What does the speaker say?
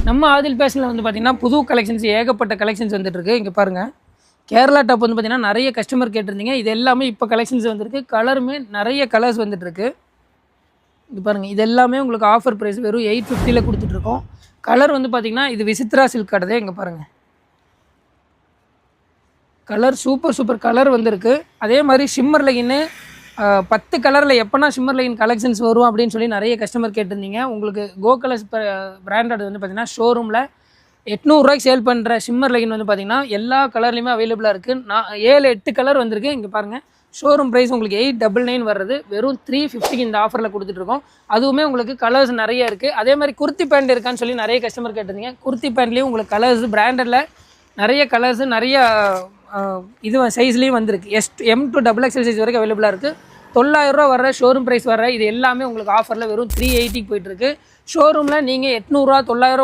நம்ம ஆதில் ஃபேஷனில் வந்து பார்த்திங்கன்னா புது கலெக்ஷன்ஸ் ஏகப்பட்ட கலெக்ஷன்ஸ் வந்துட்டுருக்கு. இங்கே பாருங்கள், கேரளா டாப் வந்து பார்த்திங்கன்னா நிறைய கஸ்டமர் கேட்டிருந்தீங்க. இது எல்லாமே இப்போ கலெக்ஷன்ஸ் வந்துருக்கு. கலருமே நிறைய கலர்ஸ் வந்துட்டுருக்கு. இங்கே பாருங்கள், இது எல்லாமே உங்களுக்கு ஆஃபர் ப்ரைஸ் வெறும் 850 கொடுத்துட்ருக்கோம். கலர் வந்து பார்த்திங்கன்னா இது விசித்ரா சில்க் கடதே. இங்கே பாருங்கள், கலர் சூப்பர் கலர் வந்திருக்கு. அதே மாதிரி ஷிம்மர் லெகின்னு 10 கலரில் எப்போனா ஷிம்மர் லெகின் கலெக்ஷன்ஸ் வரும் அப்படின்னு சொல்லி நிறைய கஸ்டமர் கேட்டிருந்தீங்க. உங்களுக்கு கோ கலர்ஸ் பிராண்டட் வந்து பார்த்திங்கன்னா ஷோரூமில் 800 ரூபாய்க்கு சேல் பண்ணுற ஷிம்மர் லெகின் வந்து பார்த்திங்கன்னா எல்லா கலர்லையுமே அவைலபிளாக இருக்குது. 7-8 கலர் வந்திருக்கு. இங்கே பாருங்கள், ஷோரூம் ப்ரைஸ் உங்களுக்கு 899 வர்றது வெறும் 350 இந்த ஆஃபரில் கொடுத்துட்ருக்கோம். அதுவுமே உங்களுக்கு கலர்ஸ் நிறைய இருக்குது. அதே மாதிரி குர்த்தி பேண்ட் இருக்கான்னு சொல்லி நிறைய கஸ்டமர் கேட்டிருந்தீங்க. குர்த்தி பேண்ட்லேயும் உங்களுக்கு கலர்ஸ் பிராண்டடில் நிறைய கலர்ஸு நிறைய இது சைஸ்லேயும் வந்திருக்கு. M to XXL சைஸ் வரைக்கும் அவைலபிளாக இருக்குது. 900 ரூபா வர்ற ஷோரூம் ப்ரைஸ் வர்ற இது எல்லாமே உங்களுக்கு ஆஃபரில் வெறும் 380 போயிட்டுருக்கு. ஷோரூமில் நீங்கள் 800 ரூபா 900